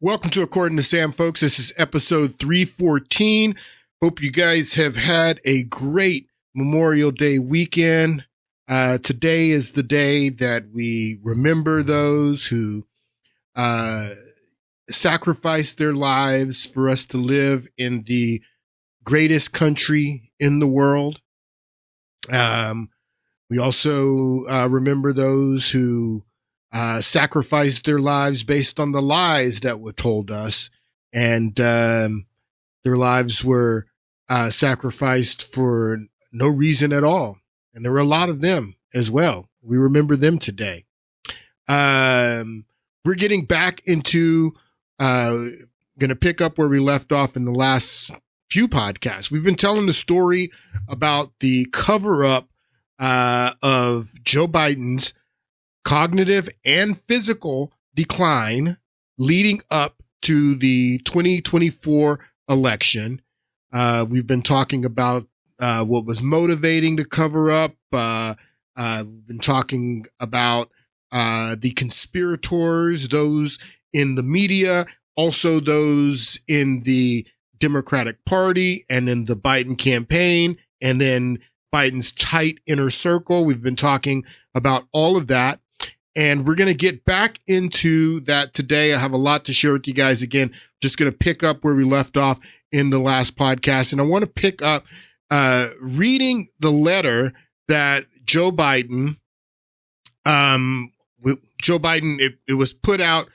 Welcome to According to Sam, folks. This is episode 314. Hope you guys have had a great Memorial Day weekend. Today is the day that we remember those who sacrificed their lives for us to live in the greatest country in the world. We also remember those who sacrificed their lives based on the lies that were told us, and their lives were sacrificed for no reason at all. And there were a lot of them as well. We remember them today. We're getting back into going to pick up where we left off in the last few podcasts. We've been telling the story about the cover-up of Joe Biden's cognitive and physical decline leading up to the 2024 election. We've been talking about what was motivating the cover up. We've been talking about the conspirators, those in the media, also those in the Democratic Party and in the Biden campaign, and then Biden's tight inner circle. We've been talking about all of that. And we're going to get back into that today. I have a lot to share with you guys. Again, just going to pick up where we left off in the last podcast. And I want to pick up reading the letter that Joe Biden, it was put out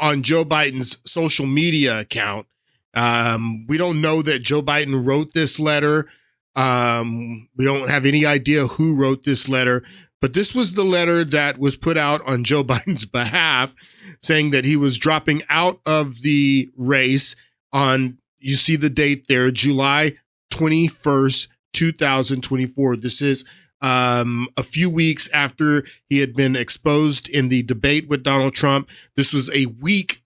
on Joe Biden's social media account. We don't know that Joe Biden wrote this letter. We don't have any idea who wrote this letter. But this was the letter that was put out on Joe Biden's behalf, saying that he was dropping out of the race on, you see the date there, July 21st, 2024. This is a few weeks after he had been exposed in the debate with Donald Trump. This was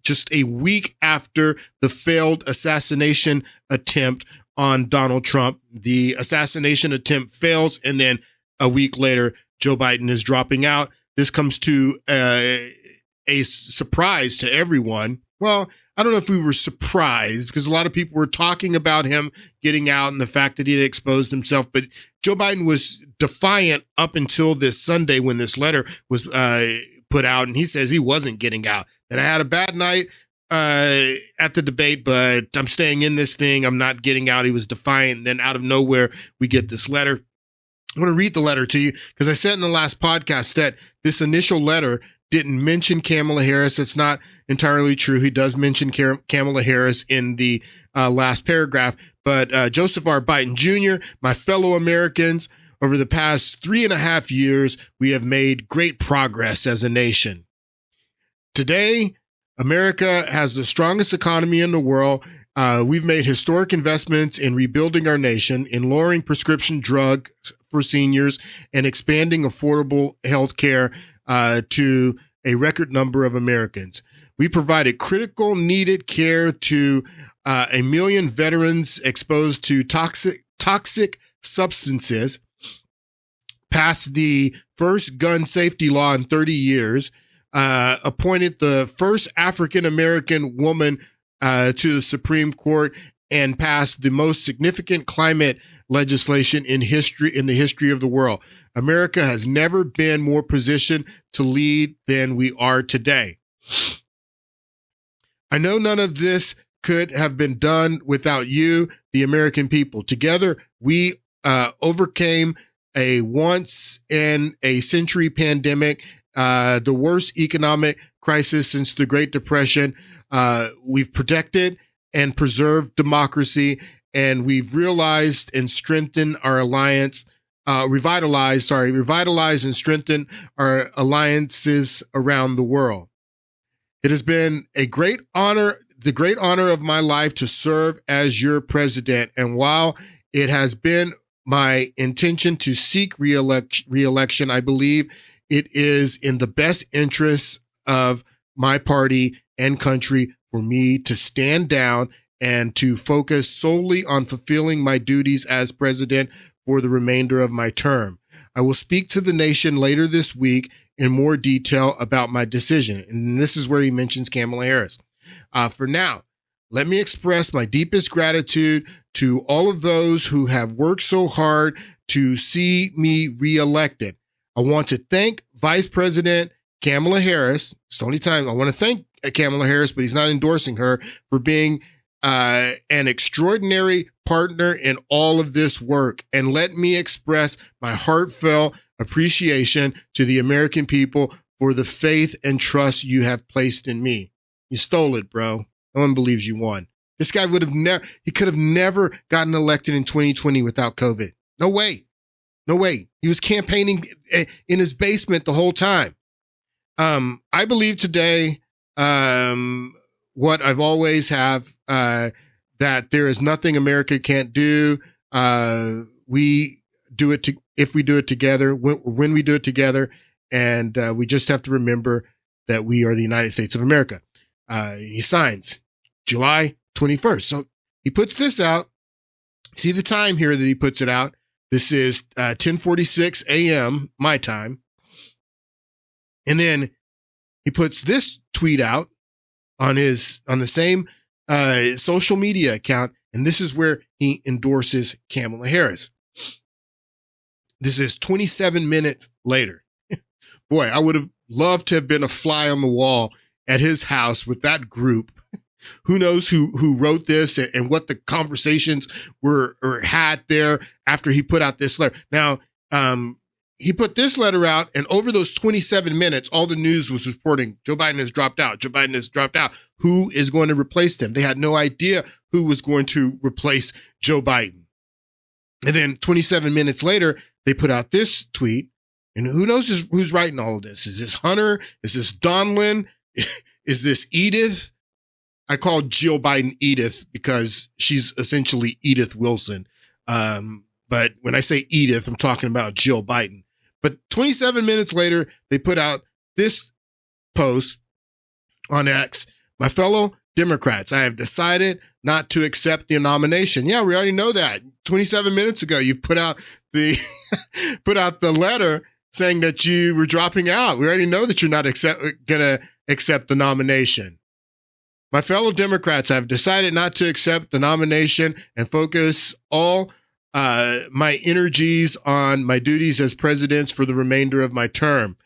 just a week after the failed assassination attempt on Donald Trump. The assassination attempt fails, and then a week later, Joe Biden is dropping out. This comes to a surprise to everyone. Well, I don't know if we were surprised because a lot of people were talking about him getting out and the fact that he had exposed himself. But Joe Biden was defiant up until this Sunday when this letter was put out. And he says he wasn't getting out, that I had a bad night at the debate, but I'm staying in this thing. I'm not getting out. He was defiant. And then out of nowhere, we get this letter. I want to read the letter to you because I said in the last podcast that this initial letter didn't mention Kamala Harris. It's not entirely true. He does mention Kamala Harris in the last paragraph. But Joseph R. Biden Jr., my fellow Americans, over the past 3.5 years, we have made great progress as a nation. Today, America has the strongest economy in the world. We've made historic investments in rebuilding our nation, in lowering prescription drugs for seniors, and expanding affordable health care to a record number of Americans. We provided critical needed care to 1 million veterans exposed to toxic substances, passed the first gun safety law in 30 years, appointed the first African-American woman to the Supreme Court, and passed the most significant climate legislation in the history of the world. America has never been more positioned to lead than we are today. I know none of this could have been done without you, the American people. Together, we overcame a once-in-a-century pandemic, the worst economic crisis since the Great Depression. We've protected and preserved democracy, and we've realized and strengthened our alliance, revitalized and strengthened our alliances around the world. It has been the great honor of my life to serve as your president. And while it has been my intention to seek reelection, I believe it is in the best interests of my party and country for me to stand down and to focus solely on fulfilling my duties as president for the remainder of my term. I will speak to the nation later this week in more detail about my decision. And this is where he mentions Kamala Harris. For now, let me express my deepest gratitude to all of those who have worked so hard to see me reelected. I want to thank Vice President Kamala Harris. It's the only time I want to thank Kamala Harris, but he's not endorsing her, for being an extraordinary partner in all of this work. And let me express my heartfelt appreciation to the American people for the faith and trust you have placed in me. You stole it, bro. No one believes you won. This guy he could have never gotten elected in 2020 without COVID. No way. No way. He was campaigning in his basement the whole time. I believe today, what I've always have, that there is nothing America can't do. We do it if we do it together, when we do it together. And, we just have to remember that we are the United States of America. He signs July 21st. So he puts this out. See the time here that he puts it out. This is 10:46 a.m. my time. And then he puts this tweet out on the same social media account. And this is where he endorses Kamala Harris. This is 27 minutes later. Boy, I would have loved to have been a fly on the wall at his house with that group. Who knows who wrote this and what the conversations were or had there after he put out this letter. Now, he put this letter out, and over those 27 minutes, all the news was reporting Joe Biden has dropped out. Joe Biden has dropped out. Who is going to replace him? They had no idea who was going to replace Joe Biden. And then 27 minutes later, they put out this tweet, and who knows who's writing all of this? Is this Hunter? Is this Donlin? Is this Edith? I call Jill Biden Edith because she's essentially Edith Wilson. But when I say Edith, I'm talking about Jill Biden. But 27 minutes later, they put out this post on X. My fellow Democrats, I have decided not to accept the nomination. Yeah, we already know that. 27 minutes ago, you put out the letter saying that you were dropping out. We already know that you're not going to accept the nomination. My fellow Democrats, I've decided not to accept the nomination and focus all my energies on my duties as president for the remainder of my term.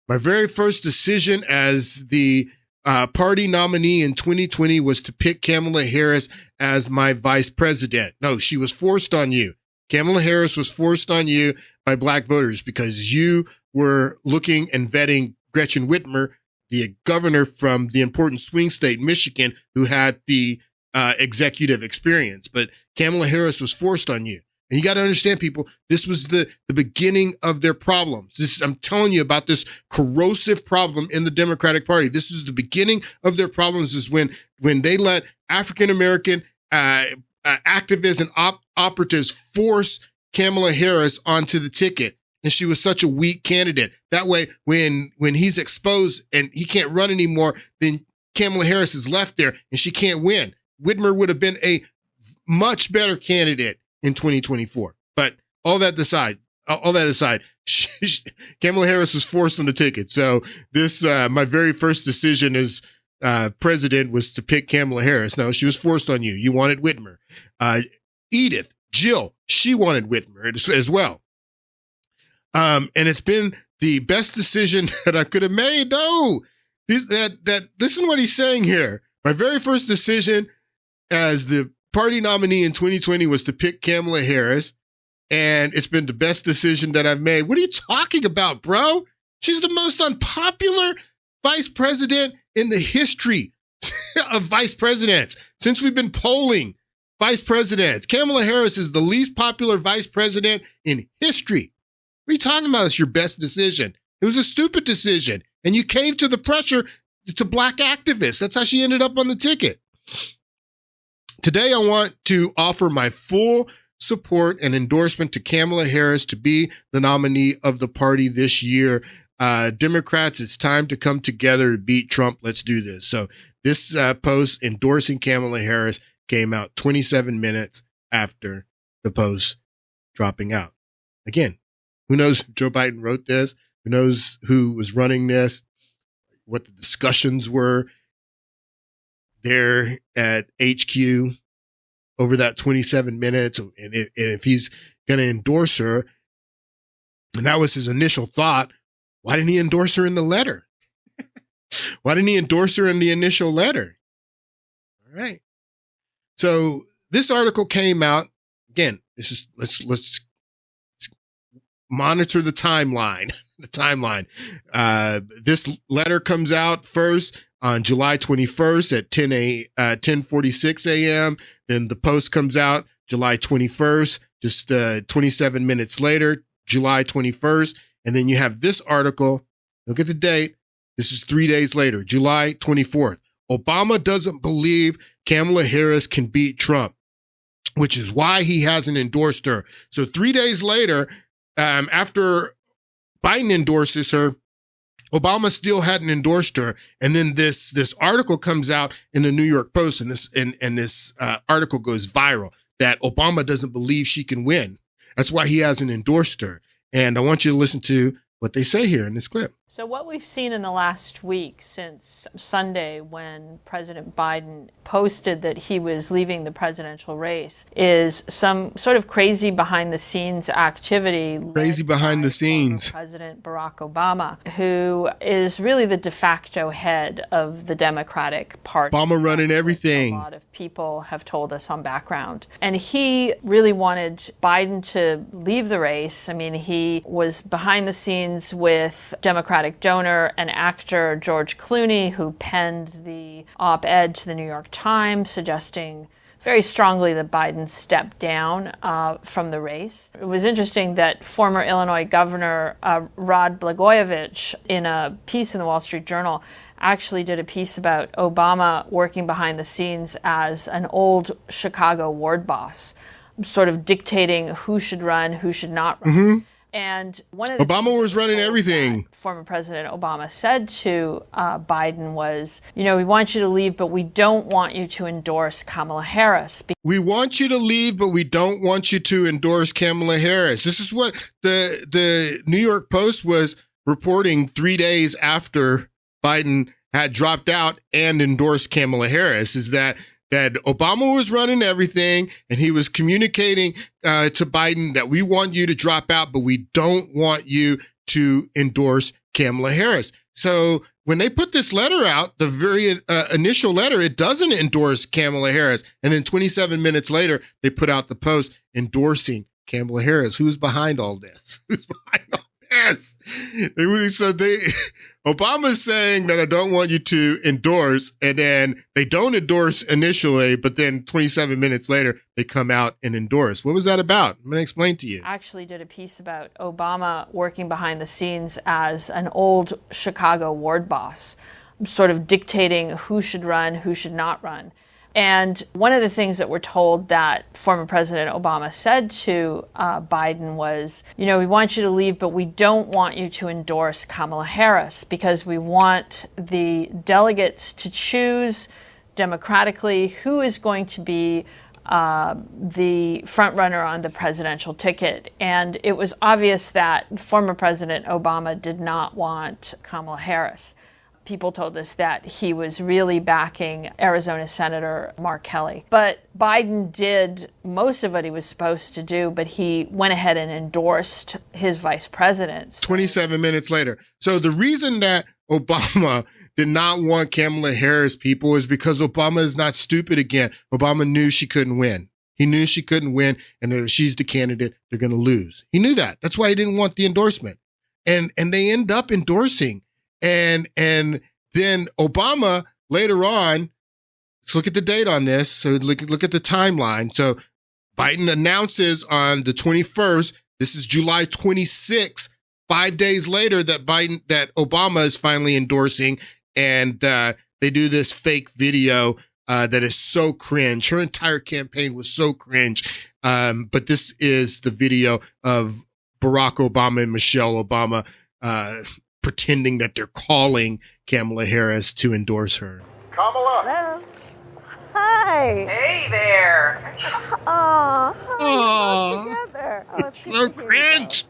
My very first decision as the party nominee in 2020 was to pick Kamala Harris as my vice president. No, she was forced on you. Kamala Harris was forced on you by black voters because you were looking and vetting Gretchen Whitmer, the governor from the important swing state, Michigan, who had the executive experience. But Kamala Harris was forced on you. And you got to understand, people, this was the beginning of their problems. I'm telling you about this corrosive problem in the Democratic Party. This is the beginning of their problems, is when they let African-American activists and operatives force Kamala Harris onto the ticket. And she was such a weak candidate. That way, when he's exposed and he can't run anymore, then Kamala Harris is left there and she can't win. Whitmer would have been a much better candidate in 2024. But all that aside, Kamala Harris was forced on the ticket. So this, my very first decision as president was to pick Kamala Harris. No, she was forced on you. You wanted Whitmer. Edith, Jill, she wanted Whitmer as well. And it's been the best decision that I could have made. No, listen to what he's saying here. My very first decision as the party nominee in 2020 was to pick Kamala Harris, and it's been the best decision that I've made. What are you talking about, bro? She's the most unpopular vice president in the history of vice presidents since we've been polling vice presidents. Kamala Harris is the least popular vice president in history. What are you talking about? It's your best decision. It was a stupid decision, and you caved to the pressure to black activists. That's how she ended up on the ticket. Today, I want to offer my full support and endorsement to Kamala Harris to be the nominee of the party this year. Democrats, it's time to come together to beat Trump. Let's do this. So this post endorsing Kamala Harris came out 27 minutes after the post dropping out. Again, who knows if Joe Biden wrote this? Who knows who was running this? What the discussions were? there at HQ over that 27 minutes. And if he's going to endorse her, and that was his initial thought, why didn't he endorse her in the letter? Why didn't he endorse her in the initial letter? All right. So this article came out. Again, this is let's monitor the timeline. The timeline. This letter comes out first on July 21st at 10:46 a.m. Then the post comes out July 21st, just 27 minutes later, July 21st. And then you have this article. Look at the date. This is 3 days later, July 24th. Obama doesn't believe Kamala Harris can beat Trump, which is why he hasn't endorsed her. So 3 days later, after Biden endorses her, Obama still hadn't endorsed her. And then this article comes out in the New York Post, and this article goes viral that Obama doesn't believe she can win. That's why he hasn't endorsed her. And I want you to listen to what they say here in this clip. So what we've seen in the last week since Sunday, when President Biden posted that he was leaving the presidential race, is some sort of crazy behind-the-scenes activity. Crazy behind the scenes. President Barack Obama, who is really the de facto head of the Democratic Party. Obama running everything. A lot of people have told us on background. And he really wanted Biden to leave the race. I mean, he was behind the scenes with Democratic donor and actor George Clooney, who penned the op-ed to the New York Times suggesting very strongly that Biden step down from the race. It was interesting that former Illinois Governor Rod Blagojevich, in a piece in the Wall Street Journal, actually did a piece about Obama working behind the scenes as an old Chicago ward boss, sort of dictating who should run, who should not run. Mm-hmm. And one of the Obama was running everything. Former President Obama said to Biden was, you know, we want you to leave, but we don't want you to endorse Kamala Harris. We want you to leave, but we don't want you to endorse Kamala Harris. This is what the New York Post was reporting 3 days after Biden had dropped out and endorsed Kamala Harris, is that Obama was running everything, and he was communicating to Biden that we want you to drop out, but we don't want you to endorse Kamala Harris. So when they put this letter out, the very initial letter, it doesn't endorse Kamala Harris. And then 27 minutes later, they put out the post endorsing Kamala Harris. Who's behind all this? Who's behind all this? Obama's saying that I don't want you to endorse, and then they don't endorse initially, but then 27 minutes later, they come out and endorse. What was that about? I'm going to explain to you. Actually did a piece about Obama working behind the scenes as an old Chicago ward boss, sort of dictating who should run, who should not run. And one of the things that we're told that former President Obama said to Biden was, you know, we want you to leave, but we don't want you to endorse Kamala Harris because we want the delegates to choose democratically who is going to be the front runner on the presidential ticket. And it was obvious that former President Obama did not want Kamala Harris. People told us that he was really backing Arizona Senator Mark Kelly. But Biden did most of what he was supposed to do, but he went ahead and endorsed his vice president. 27 minutes later. So the reason that Obama did not want Kamala Harris, people, is because Obama is not stupid again. Obama knew she couldn't win. He knew she couldn't win, and that if she's the candidate, they're going to lose. He knew that. That's why he didn't want the endorsement. And they end up endorsing. And then Obama later on, let's look at the date on this. So look at the timeline. So Biden announces on the 21st, this is July 26th, 5 days later that Obama is finally endorsing, and they do this fake video that is so cringe. Her entire campaign was so cringe. But this is the video of Barack Obama and Michelle Obama pretending that they're calling Kamala Harris to endorse her. Kamala. Hello. Hi. Hey there. Oh, together. Oh, it's so cringe.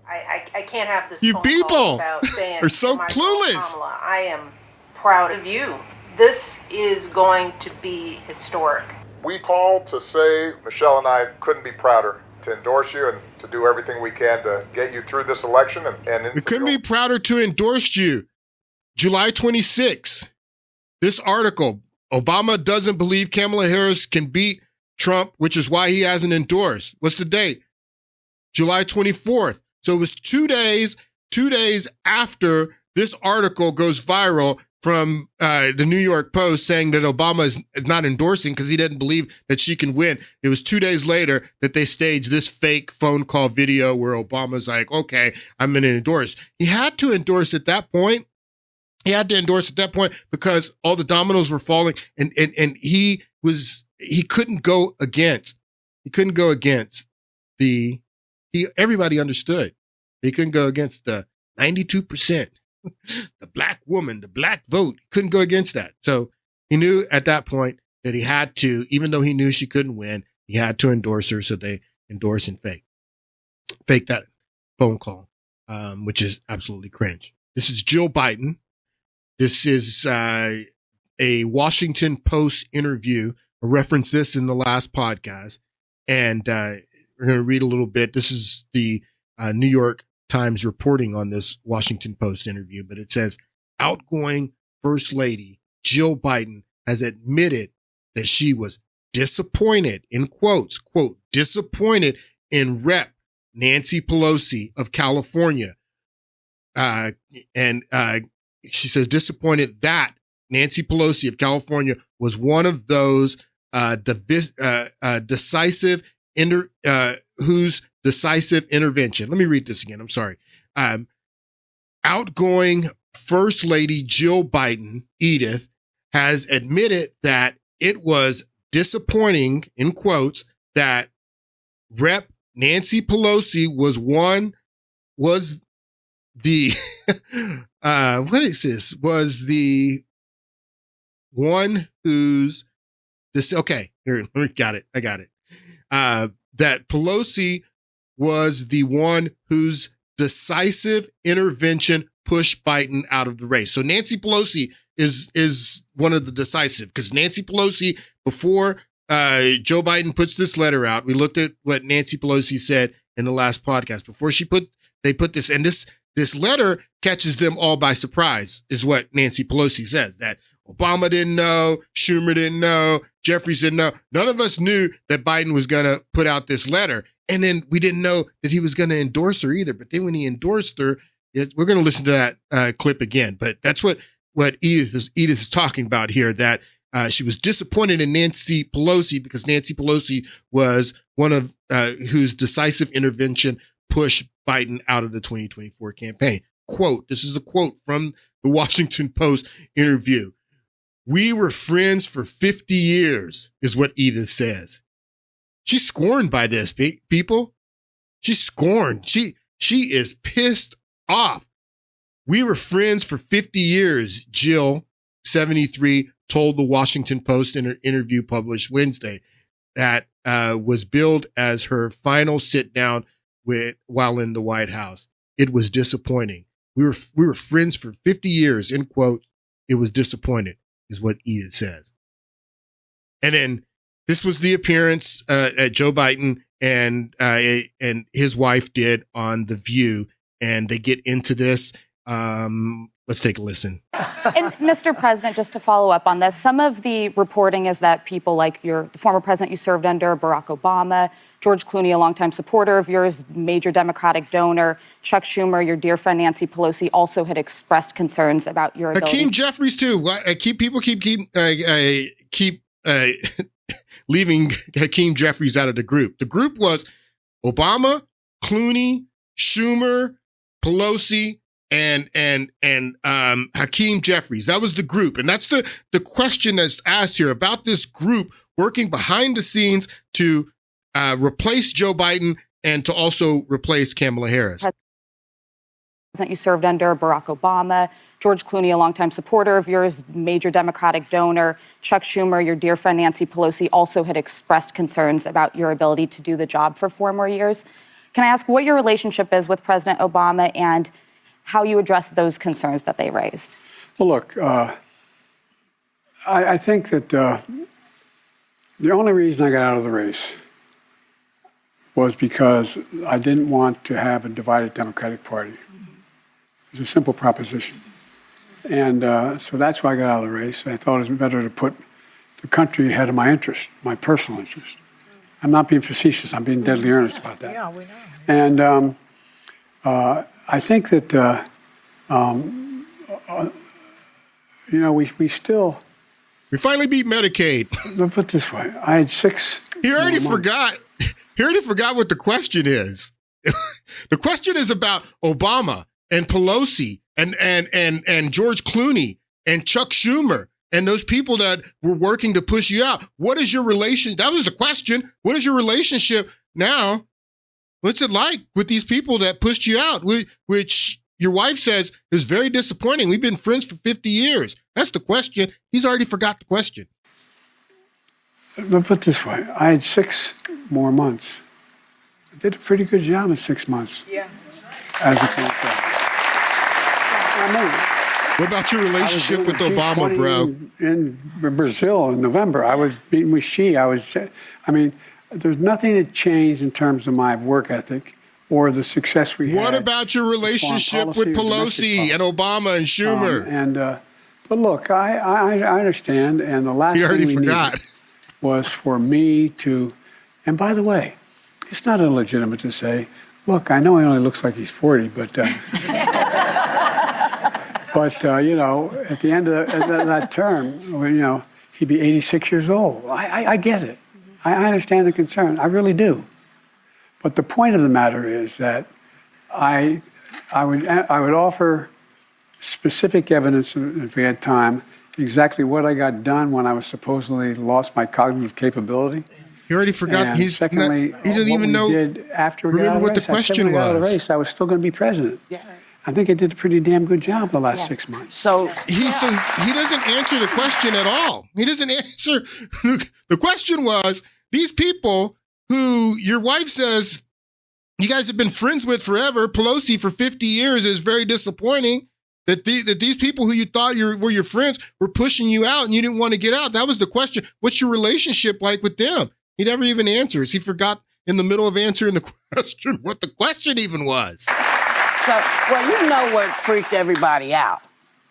I can't have this. You phone people call without saying are so to my clueless. Kamala, I am proud of you. This is going to be historic. We called to say Michelle and I couldn't be prouder to endorse you and to do everything we can to get you through this election. And we couldn't be prouder to endorse you. July 26th, this article, Obama doesn't believe Kamala Harris can beat Trump, which is why he hasn't endorsed. What's the date? July 24th. So it was 2 days after this article goes viral from the New York Post saying that Obama is not endorsing because he didn't believe that she can win. It was 2 days later that they staged this fake phone call video where Obama's like, okay, I'm going to endorse. He had to endorse at that point. He had to endorse at that point because all the dominoes were falling and he couldn't go against. He couldn't go against everybody understood. He couldn't go against the 92%. The black woman, the black vote, couldn't go against that. So he knew at that point that he had to, even though he knew she couldn't win, he had to endorse her. So they endorse and fake that phone call, which is absolutely cringe. This is Jill Biden. This is a Washington Post interview. I referenced this in the last podcast, and we're going to read a little bit. This is the New York Times reporting on this Washington Post interview, but it says outgoing First Lady Jill Biden has admitted that she was disappointed, in quotes, quote, disappointed in Rep. Nancy Pelosi of California. She says disappointed that Nancy Pelosi of California was one of those whose decisive intervention. Let me read this again. I'm sorry. Outgoing First Lady Jill Biden, Edith, has admitted that it was disappointing, in quotes, that Rep. Nancy Pelosi was the one who's this. Okay, here, got it. I got it. That Pelosi was the one whose decisive intervention pushed Biden out of the race. So Nancy Pelosi is one of the decisive, because Nancy Pelosi, before Joe Biden puts this letter out, we looked at what Nancy Pelosi said in the last podcast. Before they put this, and this letter catches them all by surprise, is what Nancy Pelosi says, that Obama didn't know, Schumer didn't know, Jeffries didn't know. None of us knew that Biden was going to put out this letter. And then we didn't know that he was going to endorse her either. But then when he endorsed her, we're going to listen to that clip again. But that's what Edith is talking about here, that she was disappointed in Nancy Pelosi because Nancy Pelosi was one of whose decisive intervention pushed Biden out of the 2024 campaign. Quote, this is a quote from the Washington Post interview. "We were friends for 50 years, is what Edith says. She's scorned by this, people. She's scorned. She is pissed off. "We were friends for 50 years, Jill, 73, told the Washington Post in an interview published Wednesday that was billed as her final sit down while in the White House. It was disappointing. We were friends for 50 years, end quote. It was disappointing, is what Edith says. And then this was the appearance at Joe Biden and his wife did on The View, and they get into this. Let's take a listen. And Mr. President, just to follow up on this, some of the reporting is that people like the former president you served under, Barack Obama, George Clooney, a longtime supporter of yours, major Democratic donor, Chuck Schumer, your dear friend Nancy Pelosi, also had expressed concerns about your ability. Hakeem Jeffries too. People keep leaving Hakeem Jeffries out of the group. The group was Obama, Clooney, Schumer, Pelosi, and Hakeem Jeffries. That was the group. And that's the question that's asked here about this group working behind the scenes to replace Joe Biden and to also replace Kamala Harris. You served under, Barack Obama, George Clooney, a longtime supporter of yours, major Democratic donor, Chuck Schumer, your dear friend Nancy Pelosi, also had expressed concerns about your ability to do the job for 4 more years. Can I ask what your relationship is with President Obama and how you address those concerns that they raised? Well, look, I think that the only reason I got out of the race was because I didn't want to have a divided Democratic Party. It was a simple proposition. And so that's why I got out of the race. I thought it was better to put the country ahead of my interest, my personal interest. I'm not being facetious. I'm being deadly earnest about that. Yeah, we know. And I think that, we still... We finally beat Medicaid. Let's put it this way. I had 6... He already forgot. He already forgot what the question is. The question is about Obama and Pelosi and George Clooney and Chuck Schumer and those people that were working to push you out. What is your relation? That was the question. What is your relationship now? What's it like with these people that pushed you out, which your wife says is very disappointing? We've been friends for 50 years. That's the question. He's already forgot the question. Let's put it this way. I had 6 more months. I did a pretty good job in 6 months. Yeah. As a Senate president. What about your relationship with Obama, bro? In Brazil in November, I was meeting with Xi. There's nothing that changed in terms of my work ethic or the success we had. What about your relationship with Pelosi and Obama and Schumer? But look, I understand, and the last thing we needed was for me to, and by the way, it's not illegitimate to say, look, I know he only looks like he's 40, but at the end of that term, he'd be 86 years old. I get it. I understand the concern. I really do. But the point of the matter is that I would offer specific evidence, if we had time, exactly what I got done when I was supposedly lost my cognitive capability. He already forgot. And secondly, he didn't even know. Did after we got out of what the the question out of the was. race, I was still going to be president. Yeah. I think I did a pretty damn good job the last 6 months. So he doesn't answer the question at all. He doesn't answer. The question was, these people who your wife says you guys have been friends with forever, Pelosi for 50 years, is very disappointing that these people who you thought were your friends were pushing you out and you didn't want to get out. That was the question. What's your relationship like with them? He never even answers. He forgot in the middle of answering the question what the question even was. So, what freaked everybody out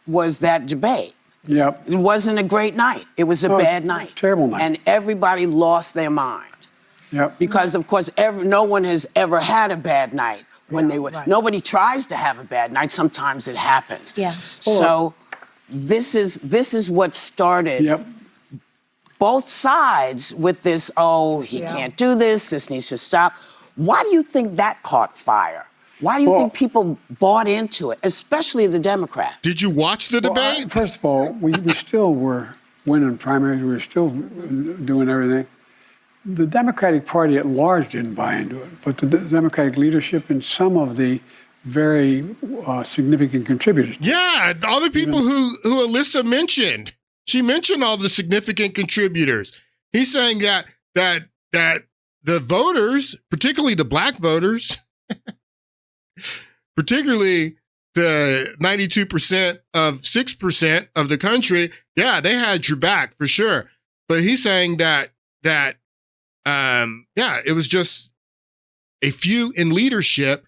was that debate. Yep. It wasn't a great night. It was a bad night. Terrible night. And everybody lost their mind. Yep. Because, of course, no one has ever had a bad night when they were. Right. Nobody tries to have a bad night. Sometimes it happens. Yeah. So this is what started. Yep. Both sides with this, he can't do this, this needs to stop. Why do you think that caught fire? Why do you think people bought into it, especially the Democrats? Did you watch the debate? First of all, we still were winning primaries. We were still doing everything. The Democratic Party at large didn't buy into it, but the Democratic leadership and some of the very significant contributors. Yeah, all the people who Alyssa mentioned. She mentioned all the significant contributors. He's saying that the voters, particularly the black voters, particularly the 92% of 6% of the country, yeah, they had your back for sure. But he's saying that it was just a few in leadership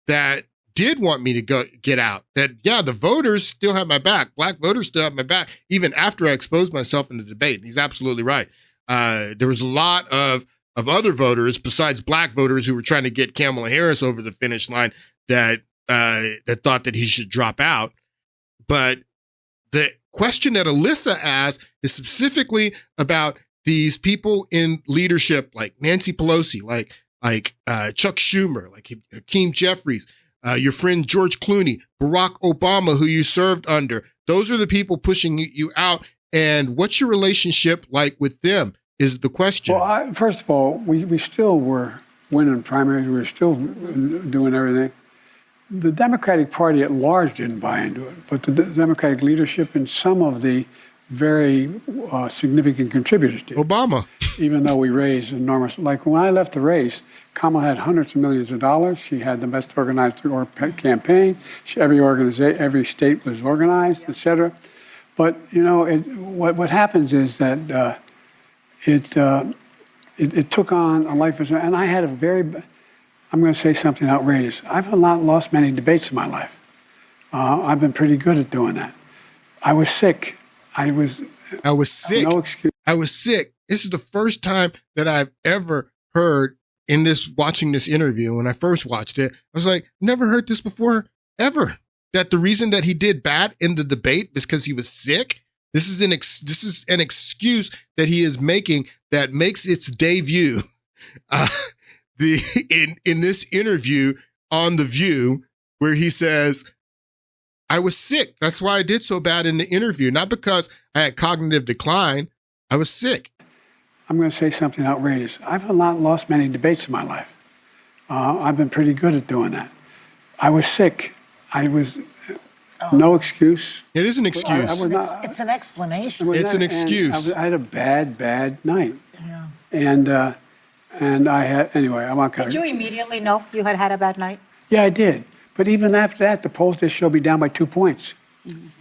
that did want me to get out. That, yeah, the voters still have my back. Black voters still have my back, even after I exposed myself in the debate. He's absolutely right. There was a lot of other voters besides black voters who were trying to get Kamala Harris over the finish line that thought that he should drop out. But the question that Alyssa asked is specifically about these people in leadership, like Nancy Pelosi, like Chuck Schumer, like Hakeem Jeffries, your friend George Clooney, Barack Obama, who you served under. Those are the people pushing you out. And what's your relationship like with them is the question. Well, first of all, we still were winning primaries. We were still doing everything. The Democratic Party at large didn't buy into it, but the Democratic leadership and some of the very significant contributors did. Obama. Even though we raised enormous, like when I left the race, Kamala had hundreds of millions of dollars. She had the best organized campaign. Every state was organized, et cetera. But, what happens is that it took on a life of, and I had I'm going to say something outrageous. I've not lost many debates in my life. I've been pretty good at doing that. I was sick. I was sick. No excuse. I was sick. This is the first time that I've ever heard watching this interview. When I first watched it, I was like, never heard this before, ever. That the reason that he did bad in the debate is because he was sick. This is an excuse that he is making that makes its debut in this interview on The View, where he says, I was sick. That's why I did so bad in the interview. Not because I had cognitive decline. I was sick. I'm going to say something outrageous. I've not lost many debates in my life. I've been pretty good at doing that. I was sick. No excuse. It is an excuse. It's an explanation. It's an excuse. I had a bad night. Yeah. And I had, anyway, I'm not going to. Did you immediately know you had had a bad night? Yeah, I did. But even after that, the polls just showed me down by 2 points.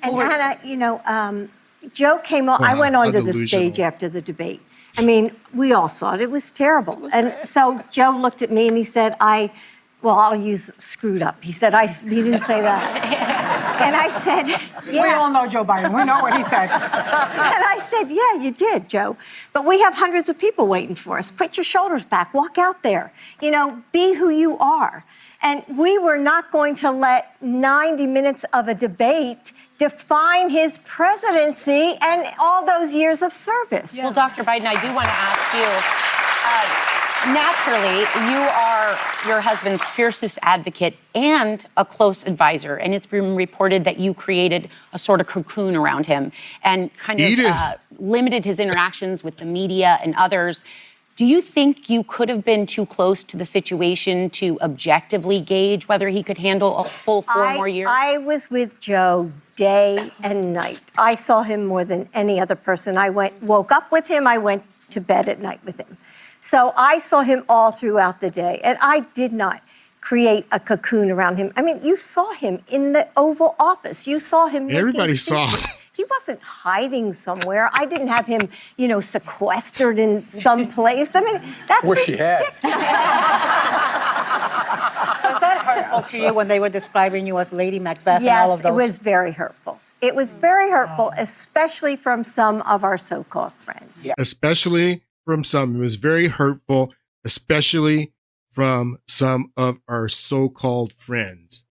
And Hannah, Joe came on. I went onto the stage after the debate. I mean, we all saw it. It was terrible. So Joe looked at me and he said, I'll use screwed up. He said, he didn't say that. And I said, yeah. We all know Joe Biden. We know what he said. And I said, yeah, you did, Joe. But we have hundreds of people waiting for us. Put your shoulders back. Walk out there. Be who you are. And we were not going to let 90 minutes of a debate define his presidency and all those years of service. Well, Dr. Biden, I do want to ask you, naturally, you are your husband's fiercest advocate and a close advisor, and it's been reported that you created a sort of cocoon around him and kind of limited his interactions with the media and others. Do you think you could have been too close to the situation to objectively gauge whether he could handle a full 4 more years? I was with Joe day and night. I saw him more than any other person. I woke up with him. I went to bed at night with him. So I saw him all throughout the day, and I did not create a cocoon around him. I mean, you saw him in the Oval Office. You saw him. Everybody saw. He wasn't hiding somewhere. I didn't have him, sequestered in some place. I mean, that's wish he had. Was that hurtful to you when they were describing you as Lady Macbeth and all of Yes, those? it was very hurtful. It was very hurtful, especially from some of our so-called friends. Yeah. Especially from some. It was very hurtful, especially from some of our so-called friends.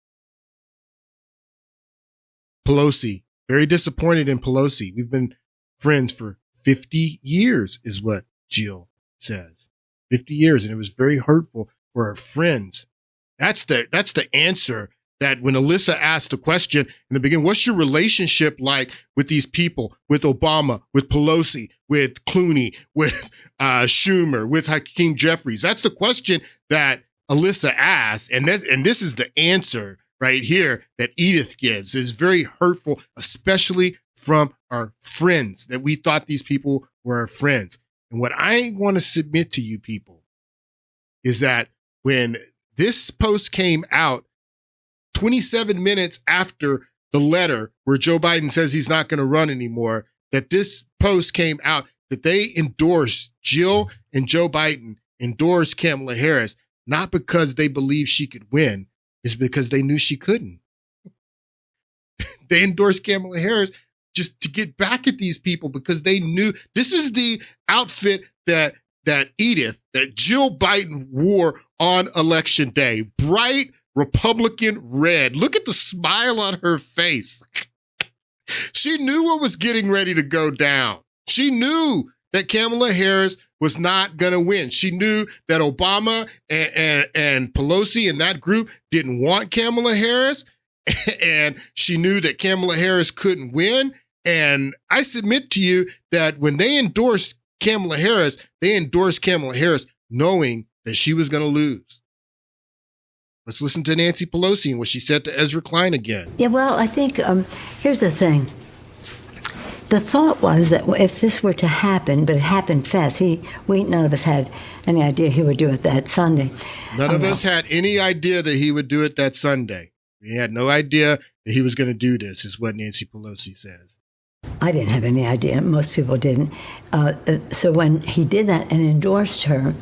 Pelosi. Very disappointed in Pelosi. We've been friends for 50 years, is what Jill says. 50 years, and it was very hurtful for our friends. That's the answer that when Alyssa asked the question in the beginning, what's your relationship like with these people, with Obama, with Pelosi, with Clooney, with Schumer, with Hakeem Jeffries? That's the question that Alyssa asked, and this is the answer right here that Edith gives. Is very hurtful, especially from our friends, that we thought these people were our friends. And what I want to submit to you people is that when this post came out 27 minutes after the letter where Joe Biden says he's not going to run anymore, that this post came out, that they endorsed Jill and Joe Biden endorsed Kamala Harris, not because they believed she could win, is because they knew she couldn't. They endorsed Kamala Harris just to get back at these people because they knew this is the outfit that Jill Biden wore on election day. Bright Republican red. Look at the smile on her face. She knew what was getting ready to go down. She knew that Kamala Harris was not going to win. She knew that Obama and Pelosi and that group didn't want Kamala Harris. And she knew that Kamala Harris couldn't win. And I submit to you that when they endorsed Kamala Harris, they endorsed Kamala Harris knowing that she was going to lose. Let's listen to Nancy Pelosi and what she said to Ezra Klein again. Yeah, well, I think here's the thing. The thought was that if this were to happen, but it happened fast, none of us had any idea he would do it that Sunday. None of us had any idea that he would do it that Sunday. We had no idea that he was going to do this, is what Nancy Pelosi says. I didn't have any idea. Most people didn't. So when he did that and endorsed her,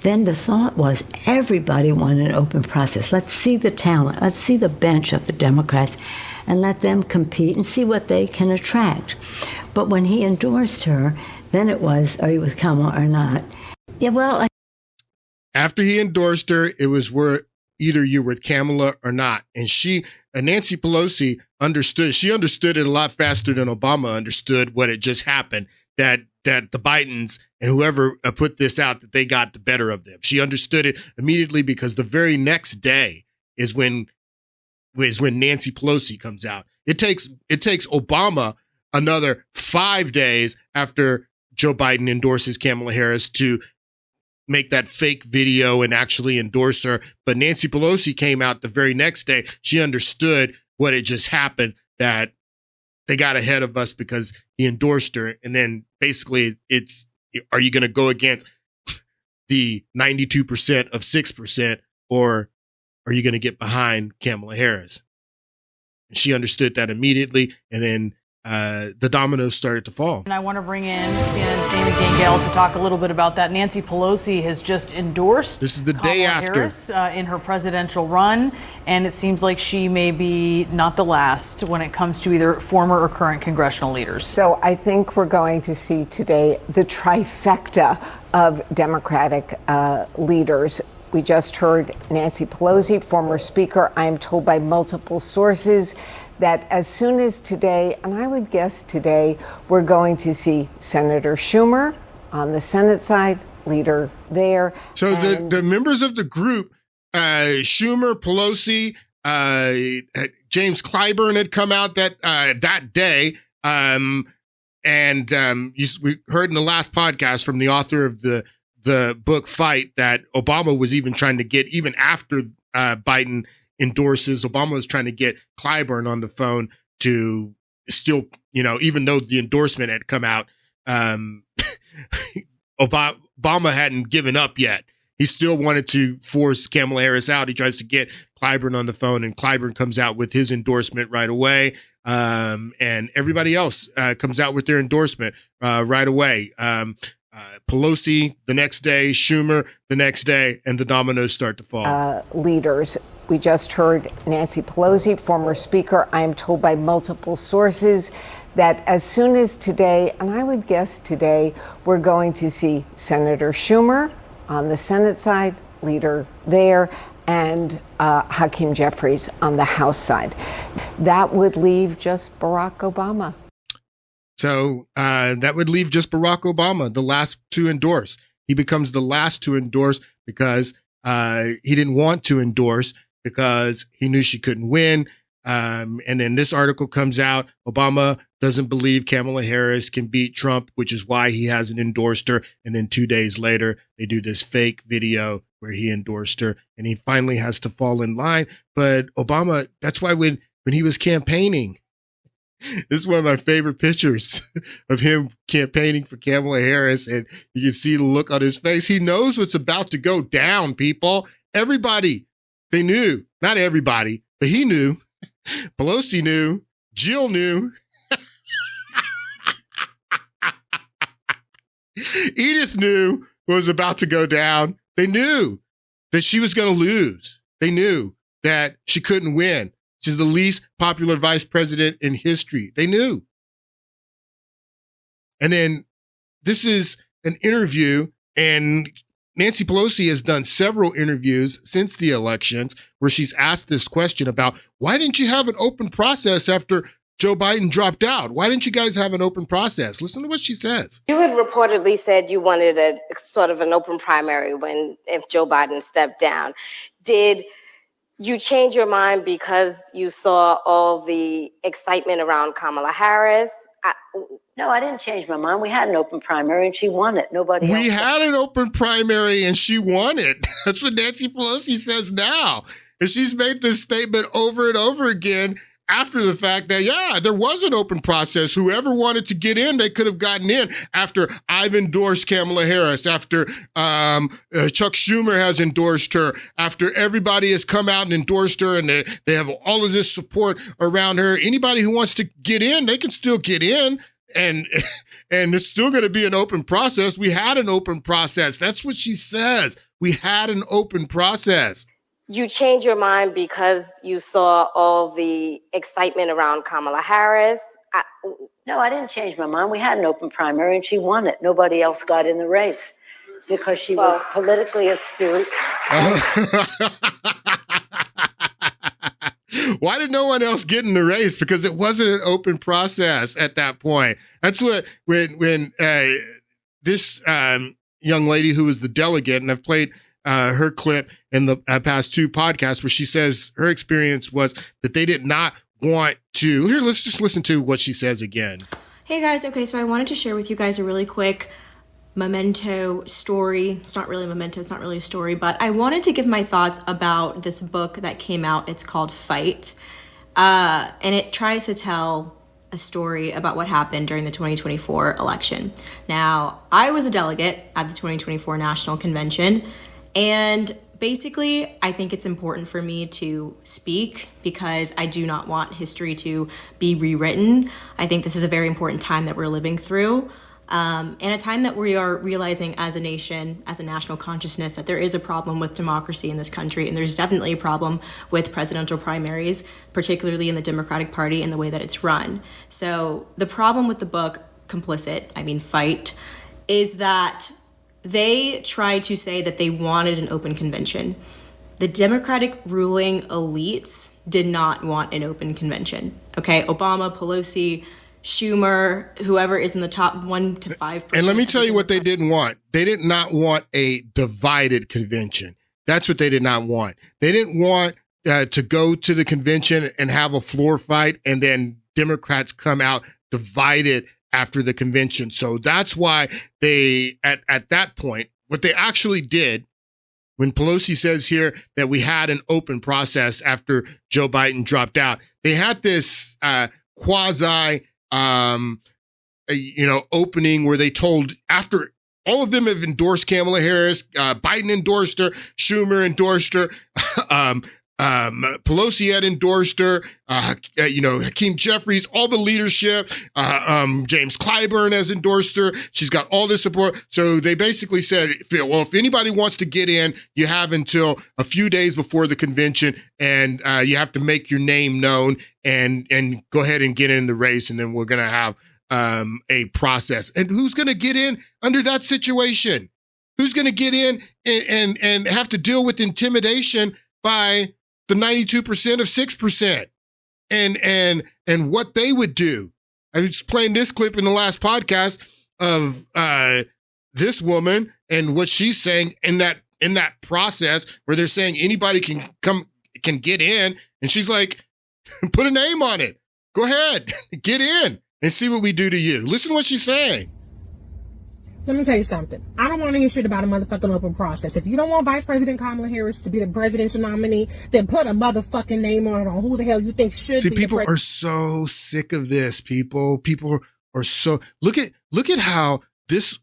then the thought was everybody wanted an open process. Let's see the talent. Let's see the bench of the Democrats and let them compete and see what they can attract. But when he endorsed her, then it was, are you with Kamala or not? Yeah, well, after he endorsed her, it was where either you were with Kamala or not. And Nancy Pelosi understood. She understood it a lot faster than Obama understood what had just happened, that the Bidens and whoever put this out, that they got the better of them. She understood it immediately because the very next day is when Nancy Pelosi comes out. It takes Obama another 5 days after Joe Biden endorses Kamala Harris to make that fake video and actually endorse her. But Nancy Pelosi came out the very next day. She understood what had just happened, that they got ahead of us because he endorsed her. And then basically are you going to go against the 92% of 6%, or are you going to get behind Kamala Harris? And she understood that immediately. And then the dominoes started to fall. And I want to bring in CNN's Jamie Gangel to talk a little bit about that. Nancy Pelosi has just endorsed this is the Kamala day after Harris in her presidential run, and it seems like she may be not the last when it comes to either former or current congressional leaders. So I think we're going to see today the trifecta of Democratic leaders. We just heard Nancy Pelosi, former speaker. I am told by multiple sources that as soon as today, and I would guess today, we're going to see Senator Schumer on the Senate side, leader there. So the members of the group, Schumer, Pelosi, James Clyburn had come out that day. We heard in the last podcast from the author of the book Fight that Obama was even trying to get, even after Biden endorses, Obama was trying to get Clyburn on the phone to still, even though the endorsement had come out, Obama hadn't given up yet. He still wanted to force Kamala Harris out. He tries to get Clyburn on the phone, and Clyburn comes out with his endorsement right away. And everybody else comes out with their endorsement right away. Pelosi the next day, Schumer the next day, and the dominoes start to fall. Leaders. We just heard Nancy Pelosi, former speaker. I am told by multiple sources that as soon as today, and I would guess today, we're going to see Senator Schumer on the Senate side, leader there, and Hakeem Jeffries on the House side. That would leave just Barack Obama. So that would leave just Barack Obama, the last to endorse. He becomes the last to endorse because he didn't want to endorse because he knew she couldn't win. And then this article comes out. Obama doesn't believe Kamala Harris can beat Trump, which is why he hasn't endorsed her. And then 2 days later, they do this fake video where he endorsed her, and he finally has to fall in line. But Obama, that's why when he was campaigning, this is one of my favorite pictures of him campaigning for Kamala Harris. And you can see the look on his face. He knows what's about to go down, people. Everybody, they knew. Not everybody, but he knew. Pelosi knew. Jill knew. Edith knew what was about to go down. They knew that she was going to lose. They knew that she couldn't win. She's the least popular vice president in history. They knew. And then this is an interview, and Nancy Pelosi has done several interviews since the elections where she's asked this question about, why didn't you have an open process after Joe Biden dropped out? Why didn't you guys have an open process? Listen to what she says. You had reportedly said you wanted a sort of an open primary if Joe Biden stepped down. Did you change your mind because you saw all the excitement around Kamala Harris? No, I didn't change my mind. We had an open primary and she won it. Nobody else. We had an open primary and she won it. That's what Nancy Pelosi says now. And she's made this statement over and over again. after the fact that, yeah, there was an open process. Whoever wanted to get in, they could have gotten in after I've endorsed Kamala Harris, after Chuck Schumer has endorsed her, after everybody has come out and endorsed her and they have all of this support around her. Anybody who wants to get in, they can still get in. And it's still going to be an open process. We had an open process. That's what she says. We had an open process. You changed your mind because you saw all the excitement around Kamala Harris. No, I didn't change my mind. We had an open primary and she won it. Nobody else got in the race because she was politically astute. Why did no one else get in the race? Because it wasn't an open process at that point. That's what, when this young lady who was the delegate, and I've played her clip in the past two podcasts where she says her experience was that they did not want to. Here, let's just listen to what she says again. Hey guys, okay, so I wanted to share with you guys a really quick memento story. It's not really a memento, it's not really a story, but I wanted to give my thoughts about this book that came out. It's called Fight, and it tries to tell a story about what happened during the 2024 election. Now, I was a delegate at the 2024 National Convention, and basically, I think it's important for me to speak because I do not want history to be rewritten. I think this is a very important time that we're living through. And a time that we are realizing as a nation, as a national consciousness, that there is a problem with democracy in this country, and there's definitely a problem with presidential primaries, particularly in the Democratic Party and the way that it's run. So the problem with the book, Fight, is that they tried to say that they wanted an open convention. The Democratic ruling elites did not want an open convention. Okay, Obama, Pelosi, Schumer, whoever is in the top 1 to 5%. And let me tell you what they didn't want. They did not want a divided convention. That's what they did not want. They didn't want to go to the convention and have a floor fight and then Democrats come out divided after the convention. So that's why they, at that point, what they actually did, when Pelosi says here that we had an open process after Joe Biden dropped out, they had this quasi opening where they told, after all of them have endorsed Kamala Harris, Biden endorsed her, Schumer endorsed her, Pelosi had endorsed her, Hakeem Jeffries, all the leadership, James Clyburn has endorsed her. She's got all this support. So they basically said, well, if anybody wants to get in, you have until a few days before the convention and you have to make your name known and go ahead and get in the race. And then we're going to have a process. And who's going to get in under that situation? Who's going to get in and have to deal with intimidation by the 92% of 6%, and what they would do. I was playing this clip in the last podcast of this woman and what she's saying in that process where they're saying anybody can get in, and she's like, put a name on it. Go ahead, get in and see what we do to you. Listen to what she's saying. Let me tell you something. I don't want to hear shit about a motherfucking open process. If you don't want Vice President Kamala Harris to be the presidential nominee, then put a motherfucking name on it on who the hell you think should be. See, people are so sick of this, people. People are so, look at how this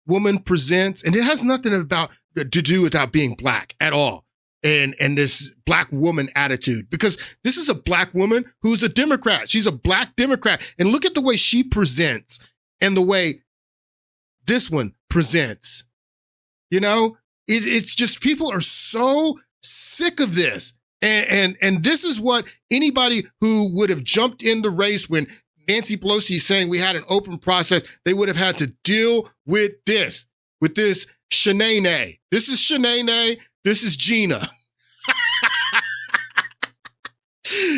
woman presents, and it has nothing to do without being black at all. And this black woman attitude, because this is a black woman who's a Democrat. She's a black Democrat. And look at the way she presents and the way this one presents. It's just, people are so sick of this. And this is what anybody who would have jumped in the race when Nancy Pelosi is saying we had an open process, they would have had to deal with this Shanae. This is Shanae. This is Gina.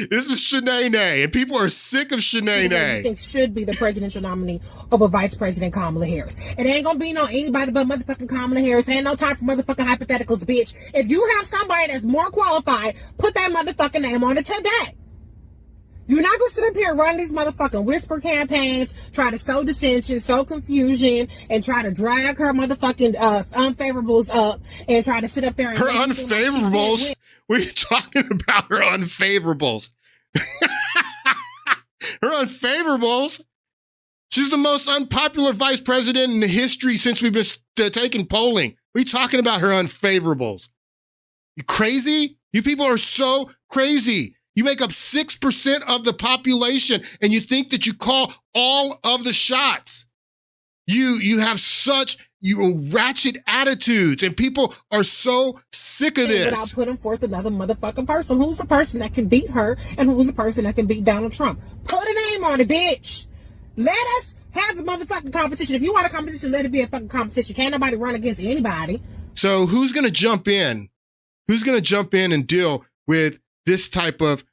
This is Shanae, and people are sick of Shanae. You think should be the presidential nominee over Vice President Kamala Harris. It ain't gonna be no anybody but motherfucking Kamala Harris. Ain't no time for motherfucking hypotheticals, bitch. If you have somebody that's more qualified, put that motherfucking name on it today. You're not gonna sit up here and run these motherfucking whisper campaigns, try to sow dissension, sow confusion, and try to drag her motherfucking unfavorables up and try to sit up there and her unfavorables? What are you talking about, her unfavorables? unfavorables. She's the most unpopular vice president in the history since we've been taking polling. What are you talking about her unfavorables? You crazy? You people are so crazy. You make up 6% of the population and you think that you call all of the shots. You have such ratchet attitudes and people are so sick of this. Without putting forth another motherfucking person. Who's the person that can beat her and who's the person that can beat Donald Trump? Put a name on it, bitch. Let us have the motherfucking competition. If you want a competition, let it be a fucking competition. Can't nobody run against anybody. So who's going to jump in? Who's going to jump in and deal with this type of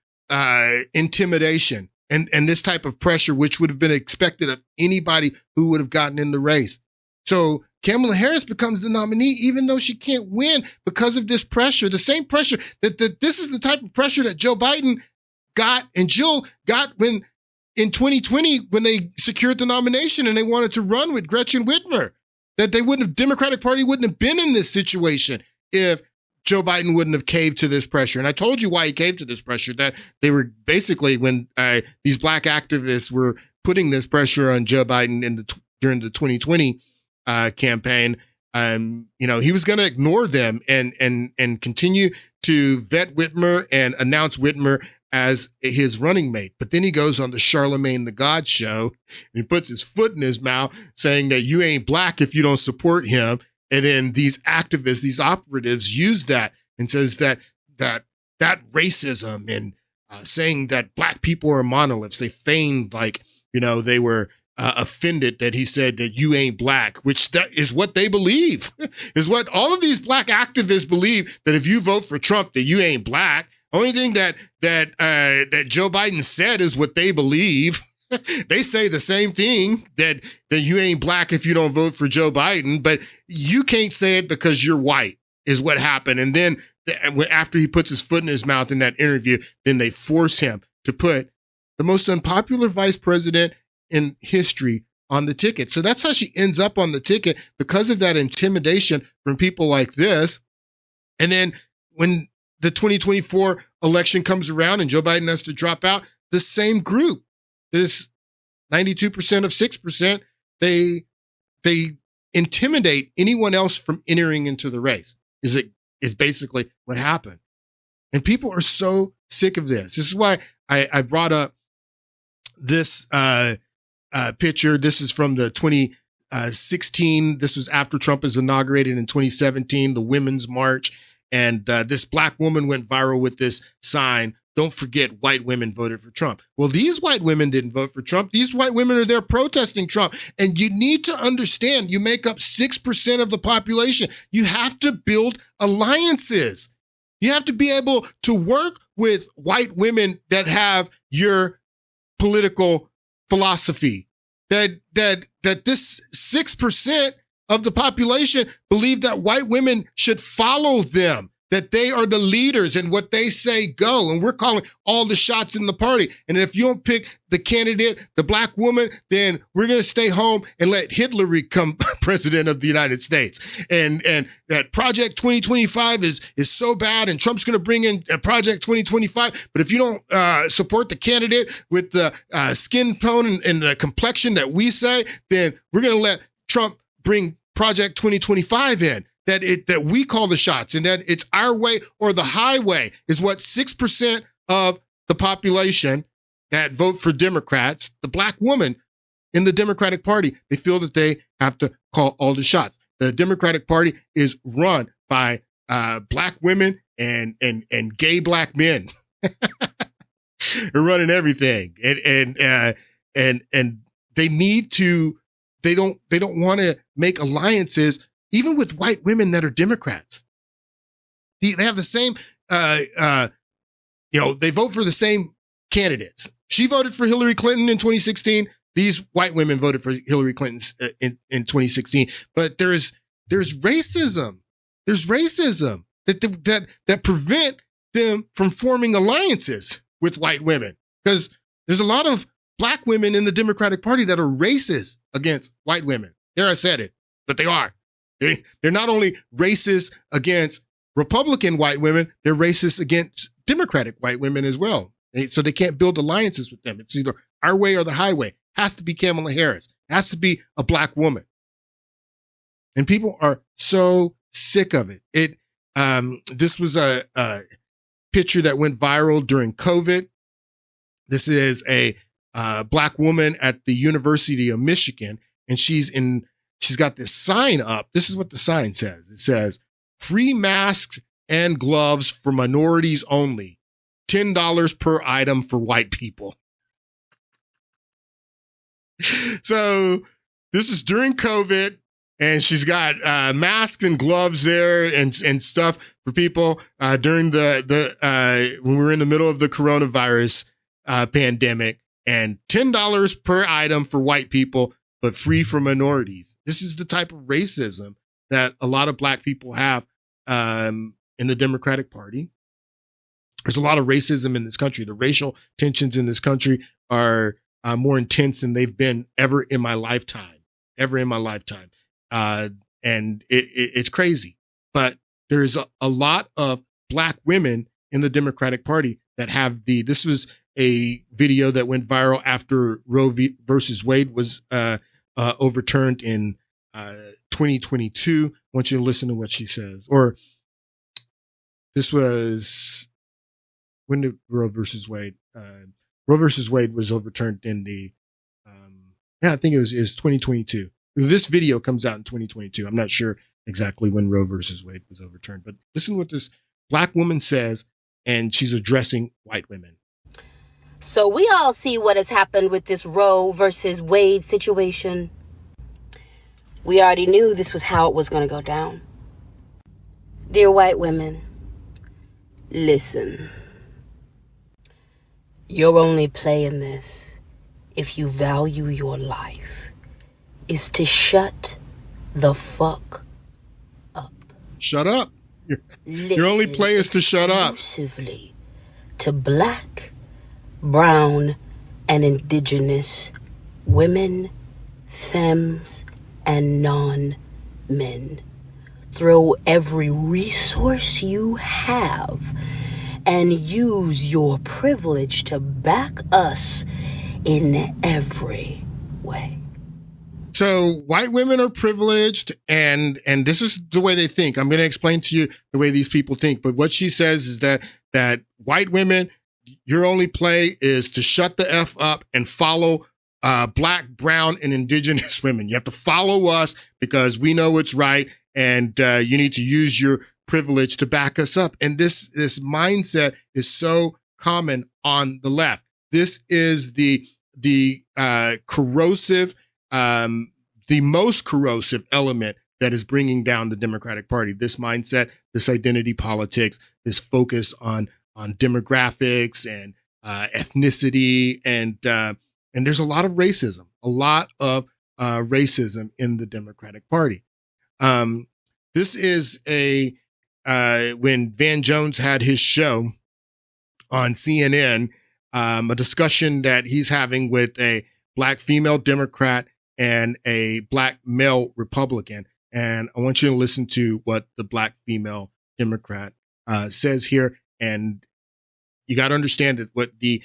intimidation and this type of pressure, which would have been expected of anybody who would have gotten in the race? So Kamala Harris becomes the nominee, even though she can't win because of this pressure, the same pressure that this is the type of pressure that Joe Biden got and Jill got when in 2020, when they secured the nomination and they wanted to run with Gretchen Whitmer, that Democratic Party wouldn't have been in this situation if Joe Biden wouldn't have caved to this pressure. And I told you why he caved to this pressure, that they were basically when these black activists were putting this pressure on Joe Biden during the 2020 campaign, he was going to ignore them and continue to vet Whitmer and announce Whitmer as his running mate. But then he goes on the Charlemagne the God show and he puts his foot in his mouth saying that you ain't black if you don't support him. And then these activists, these operatives use that and says that racism and saying that black people are monoliths. They feigned like, they were offended that he said that you ain't black, which that is what they believe, is what all of these black activists believe, that if you vote for Trump, that you ain't black. Only thing that Joe Biden said is what they believe. They say the same thing, that you ain't black if you don't vote for Joe Biden, but you can't say it because you're white is what happened. And then after he puts his foot in his mouth in that interview, then they force him to put the most unpopular vice president in history on the ticket. So that's how she ends up on the ticket, because of that intimidation from people like this. And then when the 2024 election comes around and Joe Biden has to drop out, the same group, this 92% of 6%, they intimidate anyone else from entering into the race, is basically what happened. And people are so sick of this. This is why I brought up this picture. This is from the 2016. This was after Trump is inaugurated in 2017, the Women's March. And this black woman went viral with this sign, "Don't forget white women voted for Trump." Well, these white women didn't vote for Trump. These white women are there protesting Trump. And you need to understand, you make up 6% of the population. You have to build alliances. You have to be able to work with white women that have your political philosophy. That this 6% of the population believe that white women should follow them, that they are the leaders and what they say go. And we're calling all the shots in the party. And if you don't pick the candidate, the black woman, then we're going to stay home and let Hitler become president of the United States. And that Project 2025 is so bad, and Trump's going to bring in Project 2025. But if you don't support the candidate with the skin tone and the complexion that we say, then we're going to let Trump bring Project 2025 in. That we call the shots, and that it's our way or the highway, is what 6% of the population that vote for Democrats, the black woman in the Democratic Party, they feel that they have to call all the shots. The Democratic Party is run by black women and gay black men. They're running everything, and they need to. They don't want to make alliances even with white women that are Democrats. They have the same, they vote for the same candidates. She voted for Hillary Clinton in 2016. These white women voted for Hillary Clinton in 2016. But there's racism. There's racism that prevent them from forming alliances with white women. Because there's a lot of black women in the Democratic Party that are racist against white women. There, I said it, but they are. They're not only racist against Republican white women, they're racist against Democratic white women as well. So they can't build alliances with them. It's either our way or the highway. Has to be Kamala Harris. Has to be a black woman. And people are so sick of it. This was a picture that went viral during COVID. This is a black woman at the University of Michigan, and she's got this sign up. This is what the sign says. It says, "Free masks and gloves for minorities only. $10 per item for white people." So this is during COVID, and she's got masks and gloves there and stuff for people during the when we were in the middle of the coronavirus pandemic, and $10 per item for white people, but free for minorities. This is the type of racism that a lot of black people have in the Democratic Party. There's a lot of racism in this country. The racial tensions in this country are more intense than they've been ever in my lifetime. And it's crazy. But there's a lot of black women in the Democratic Party that have this was a video that went viral after Roe versus Wade was overturned in 2022. I want you to listen to what she says. Or this was, when did Roe versus Wade? Roe versus Wade was overturned in I think it was 2022. This video comes out in 2022. I'm not sure exactly when Roe versus Wade was overturned, but listen to what this black woman says, and she's addressing white women. So we all see what has happened with this Roe versus Wade situation. We already knew this was how it was going to go down. Dear white women, listen. Your only play in this, if you value your life, is to shut the fuck up. Shut up. Your only play is to shut up. Exclusively to black, brown, and indigenous women, femmes, and non-men. Throw every resource you have and use your privilege to back us in every way. So white women are privileged, and this is the way they think. I'm going to explain to you the way these people think. But what she says is that white women, your only play is to shut the F up and follow black, brown, and indigenous women. You have to follow us because we know what's right, and you need to use your privilege to back us up. And this mindset is so common on the left. This is the corrosive, the most corrosive element that is bringing down the Democratic Party. This mindset, this identity politics, this focus on demographics and ethnicity, and there's a lot of racism in the Democratic Party. This is when Van Jones had his show on CNN, a discussion that he's having with a black female Democrat and a black male Republican. And I want you to listen to what the black female Democrat says here. And you got to understand that what the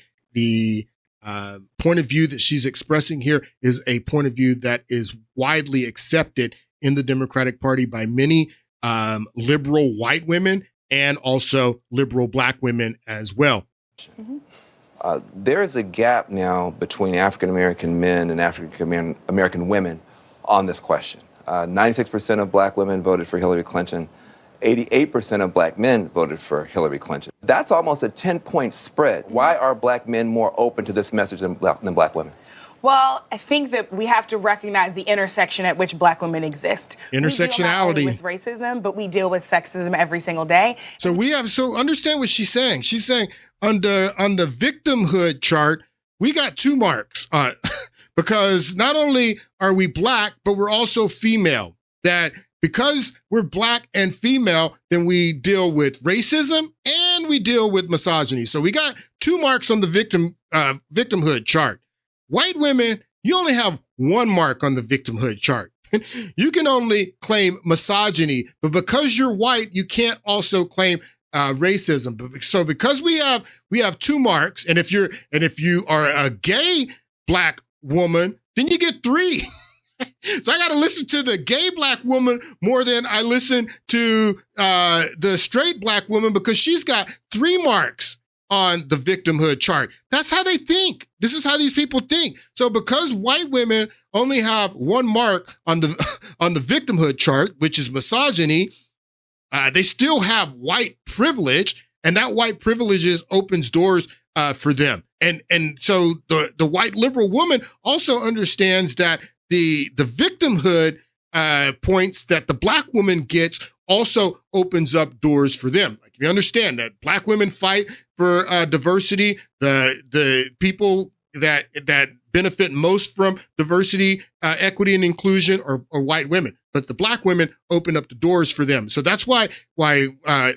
point of view that she's expressing here is a point of view that is widely accepted in the Democratic Party by many liberal white women and also liberal black women as well. Mm-hmm. There is a gap now between African American men and African American women on this question. 96% of black women voted for Hillary Clinton. 88% of black men voted for Hillary Clinton. That's almost a 10-point spread. Why are black men more open to this message than black women? Well, I think that we have to recognize the intersection at which black women exist. Intersectionality. We deal not only with racism, but we deal with sexism every single day. So understand what she's saying. She's saying on the victimhood chart, we got 2 marks because not only are we black, but we're also female. That because we're black and female, then we deal with racism and we deal with misogyny. So we got 2 marks on the victimhood chart. White women, you only have 1 mark on the victimhood chart. You can only claim misogyny, but because you're white, you can't also claim racism. So because we have 2 marks, and if you are a gay black woman, then you get 3. So I got to listen to the gay black woman more than I listen to the straight black woman because she's got 3 marks on the victimhood chart. That's how they think. This is how these people think. So because white women only have 1 mark on the victimhood chart, which is misogyny, they still have white privilege, and that white privilege opens doors for them. And so the white liberal woman also understands that the victimhood points that the black woman gets also opens up doors for them. Like, you understand that black women fight for diversity. The people that benefit most from diversity, equity, and inclusion are white women. But the black women open up the doors for them. So that's why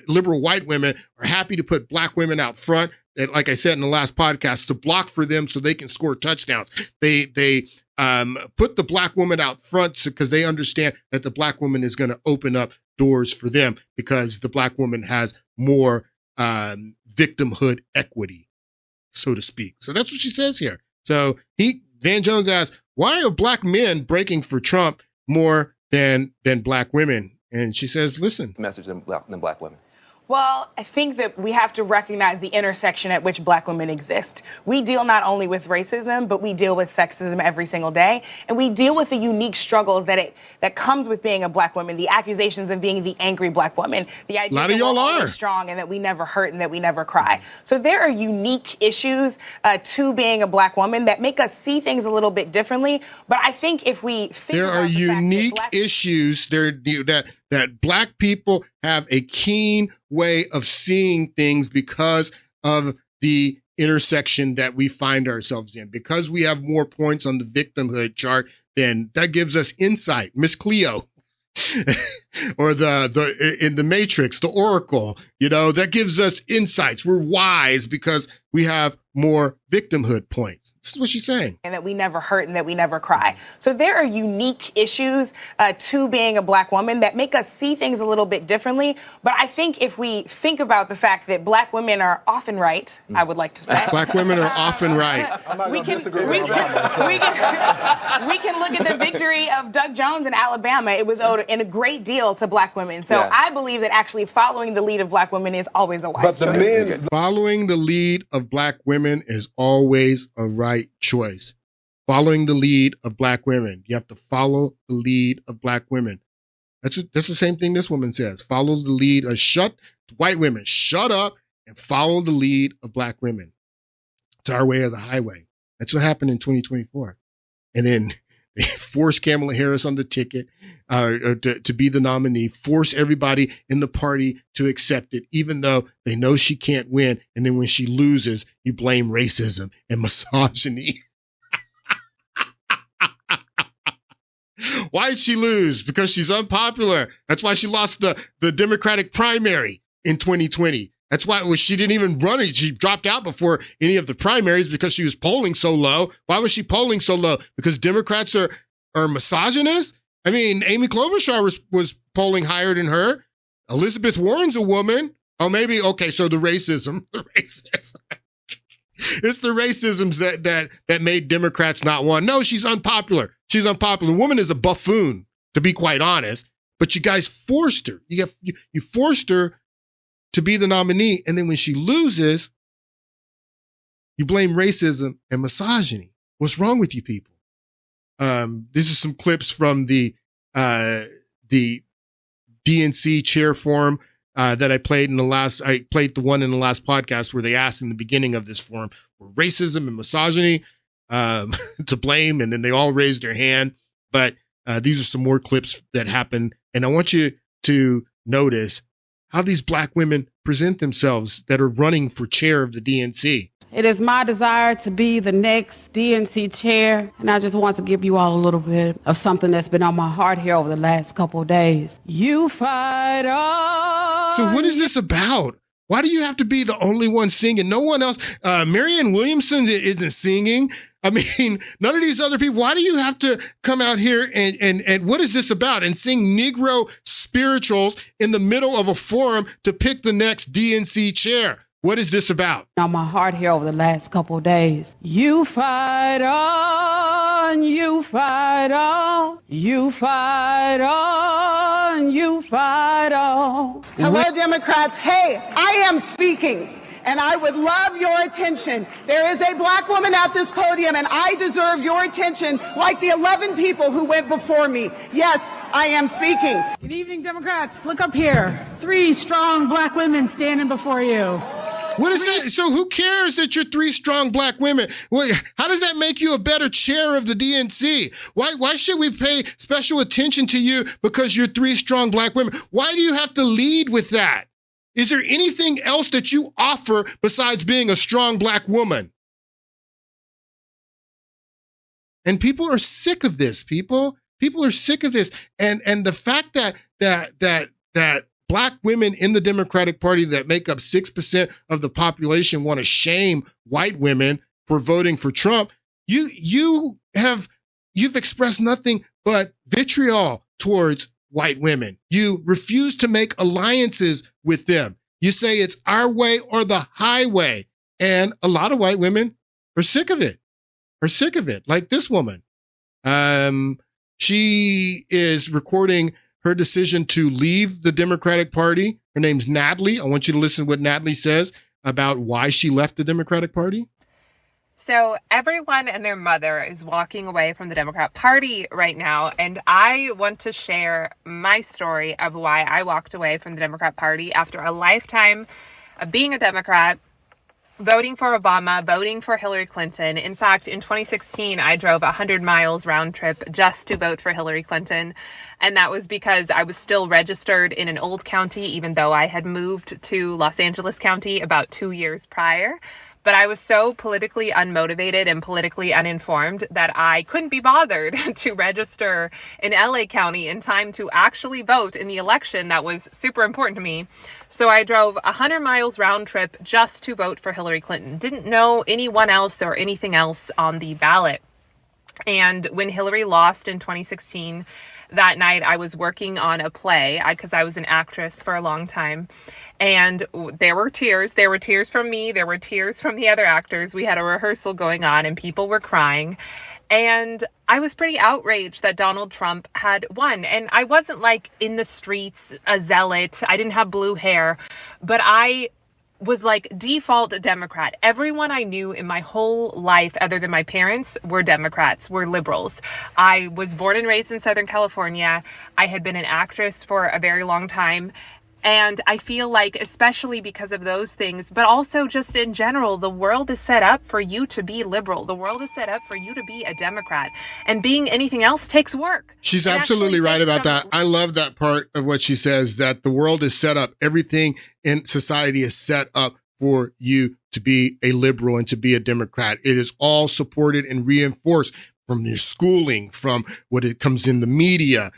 liberal white women are happy to put black women out front. And like I said in the last podcast, to block for them so they can score touchdowns. They put the black woman out front because they understand that the black woman is going to open up doors for them because the black woman has more victimhood equity, so to speak. So that's what she says here. So Van Jones asks, why are black men breaking for Trump more than black women? And she says, listen. Message than black women. Well, I think that we have to recognize the intersection at which black women exist. We deal not only with racism, but we deal with sexism every single day. And we deal with the unique struggles that comes with being a black woman, the accusations of being the angry black woman, the idea that we're always strong and that we never hurt and that we never cry. So there are unique issues to being a black woman that make us see things a little bit differently. But I think if we think there are unique issues that black people have a keen way of seeing things because of the intersection that we find ourselves in. Because we have more points on the victimhood chart, then that gives us insight. Miss Cleo. Or in the Matrix, the Oracle, that gives us insights. We're wise because we have more victimhood points. This is what she's saying. And that we never hurt and that we never cry. So there are unique issues to being a black woman that make us see things a little bit differently. But I think if we think about the fact that black women are often right, I would like to say. Black women are often right. I'm not going to disagree with that. We can look at the victory of Doug Jones in Alabama. It was owed in a great deal to black women. So I believe that actually following the lead of black women is always a wise choice. Following the lead of black women is always a right choice. Following the lead of black women. You have to follow the lead of black women. That's the same thing this woman says. Follow the lead of white women. Shut up and follow the lead of black women. It's our way or the highway. That's what happened in 2024. And then they force Kamala Harris on the ticket to be the nominee, force everybody in the party to accept it, even though they know she can't win. And then when she loses, you blame racism and misogyny. Why did she lose? Because she's unpopular. That's why she lost the Democratic primary in 2020. That's why she didn't even run it. She dropped out before any of the primaries because she was polling so low. Why was she polling so low? Because Democrats are misogynist? I mean, Amy Klobuchar was polling higher than her. Elizabeth Warren's a woman. Oh, maybe. Okay, so the racism. It's the racisms that made Democrats not want. No, she's unpopular. She's unpopular. The woman is a buffoon, to be quite honest. But you guys forced her. You forced her to be the nominee. And then when she loses, you blame racism and misogyny. What's wrong with you people? These are some clips from the DNC chair forum that I played I played the one in the last podcast where they asked in the beginning of this forum, were racism and misogyny to blame? And then they all raised their hand. But these are some more clips that happened. And I want you to notice how these black women present themselves that are running for chair of the DNC. It is my desire to be the next DNC chair, and I just want to give you all a little bit of something that's been on my heart here over the last couple of days. You fight on. So what is this about? Why do you have to be the only one singing? No one else. Marianne Williamson isn't singing. I mean, none of these other people. Why do you have to come out here and what is this about? And sing Negro spirituals in the middle of a forum to pick the next DNC chair? What is this about? On my heart here over the last couple of days. You fight on, you fight on, you fight on, you fight on. Hello, Democrats. Hey, I am speaking, and I would love your attention. There is a black woman at this podium, and I deserve your attention like the 11 people who went before me. Yes, I am speaking. Good evening, Democrats. Look up here. 3 strong black women standing before you. What is that? So who cares that you're 3 strong black women? How does that make you a better chair of the DNC? Why should we pay special attention to you because you're 3 strong black women? Why do you have to lead with that? Is there anything else that you offer besides being a strong black woman? And people are sick of this, people. People are sick of this. And the fact that black women in the Democratic Party that make up 6% of the population want to shame white women for voting for Trump, you've expressed nothing but vitriol towards white women. You refuse to make alliances with them. You say it's our way or the highway. And a lot of white women are sick of it, like this woman. She is recording her decision to leave the Democratic Party. Her name's Natalie. I want you to listen to what Natalie says about why she left the Democratic Party. So everyone and their mother is walking away from the Democrat Party right now. And I want to share my story of why I walked away from the Democrat Party after a lifetime of being a Democrat, voting for Obama, voting for Hillary Clinton. In fact, in 2016, I drove 100 miles round trip just to vote for Hillary Clinton. And that was because I was still registered in an old county, even though I had moved to Los Angeles County about 2 years prior. But I was so politically unmotivated and politically uninformed that I couldn't be bothered to register in LA County in time to actually vote in the election that was super important to me. So I drove 100 miles round trip just to vote for Hillary Clinton. Didn't know anyone else or anything else on the ballot. And when Hillary lost in 2016, that night I was working on a play because I was an actress for a long time. And there were tears. There were tears from me. There were tears from the other actors. We had a rehearsal going on and people were crying. And I was pretty outraged that Donald Trump had won. And I wasn't like in the streets, a zealot. I didn't have blue hair, but I was like default a Democrat. Everyone I knew in my whole life, other than my parents, were Democrats, were liberals. I was born and raised in Southern California. I had been an actress for a very long time. And I feel like, especially because of those things, but also just in general, the world is set up for you to be liberal. The world is set up for you to be a Democrat. And being anything else takes work. She's absolutely right about that. I love that part of what she says, that the world is set up. Everything in society is set up for you to be a liberal and to be a Democrat. It is all supported and reinforced from your schooling, from what it comes in the media,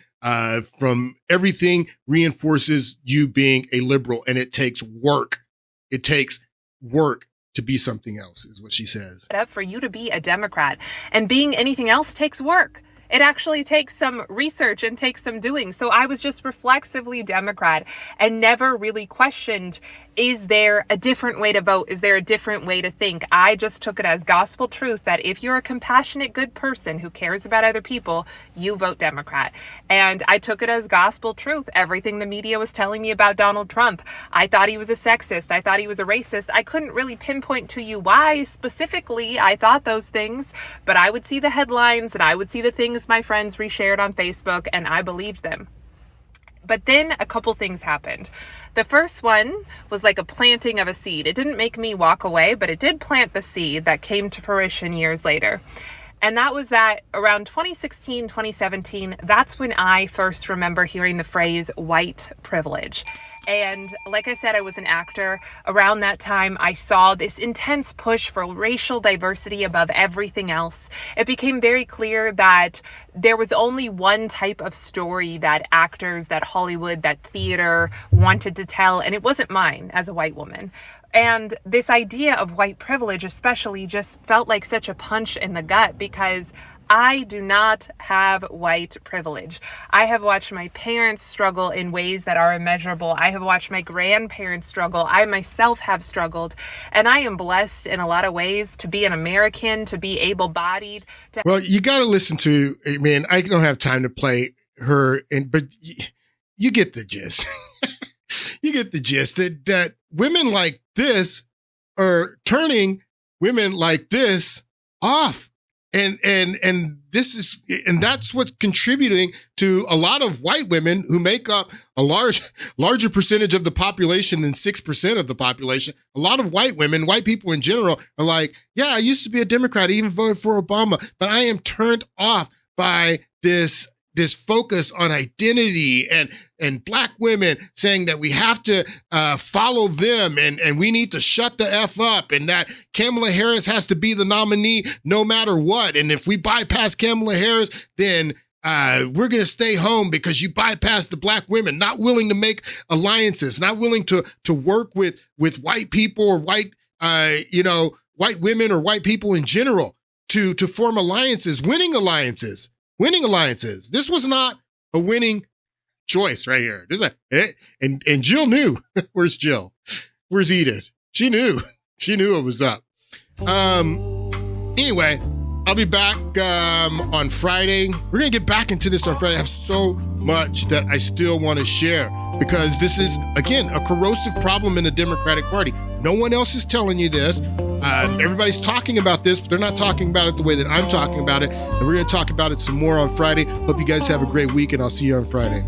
from everything reinforces you being a liberal, and it takes work. It takes work to be something else, is what she says. Up for you to be a Democrat, and being anything else takes work. It actually takes some research and takes some doing. So I was just reflexively Democrat and never really questioned, is there a different way to vote? Is there a different way to think? I just took it as gospel truth that if you're a compassionate, good person who cares about other people, you vote Democrat. And I took it as gospel truth. Everything the media was telling me about Donald Trump. I thought he was a sexist. I thought he was a racist. I couldn't really pinpoint to you why specifically I thought those things, but I would see the headlines and I would see the things my friends reshared on Facebook, and I believed them. But then a couple things happened. The first one was like a planting of a seed. It didn't make me walk away, but it did plant the seed that came to fruition years later. And that was that around 2016, 2017, that's when I first remember hearing the phrase white privilege. And like I said, I was an actor. Around that time, I saw this intense push for racial diversity above everything else. It became very clear that there was only one type of story that actors, that Hollywood, that theater wanted to tell, and it wasn't mine as a white woman. And this idea of white privilege especially just felt like such a punch in the gut, because I do not have white privilege. I have watched my parents struggle in ways that are immeasurable. I have watched my grandparents struggle. I myself have struggled. And I am blessed in a lot of ways to be an American, to be able-bodied. Well, you got to listen to, man, I don't have time to play her, but you get the gist. You get the gist that women like this are turning women like this off. And that's what's contributing to a lot of white women who make up a larger percentage of the population than 6% of the population. A lot of white women, white people in general, are like, yeah, I used to be a Democrat, I even voted for Obama, but I am turned off by this focus on identity and black women saying that we have to follow them and we need to shut the F up and that Kamala Harris has to be the nominee no matter what. And if we bypass Kamala Harris, then we're going to stay home because you bypassed the black women, not willing to make alliances, not willing to work with white people or white women or white people in general to form alliances, winning alliances. This was not a winning choice right here. And Jill knew. Where's Jill? Where's Edith? She knew. She knew it was up. Anyway, I'll be back on Friday. We're going to get back into this on Friday. I have so much that I still want to share because this is, again, a corrosive problem in the Democratic Party. No one else is telling you this. Everybody's talking about this, but they're not talking about it the way that I'm talking about it. And we're going to talk about it some more on Friday. Hope you guys have a great week, and I'll see you on Friday.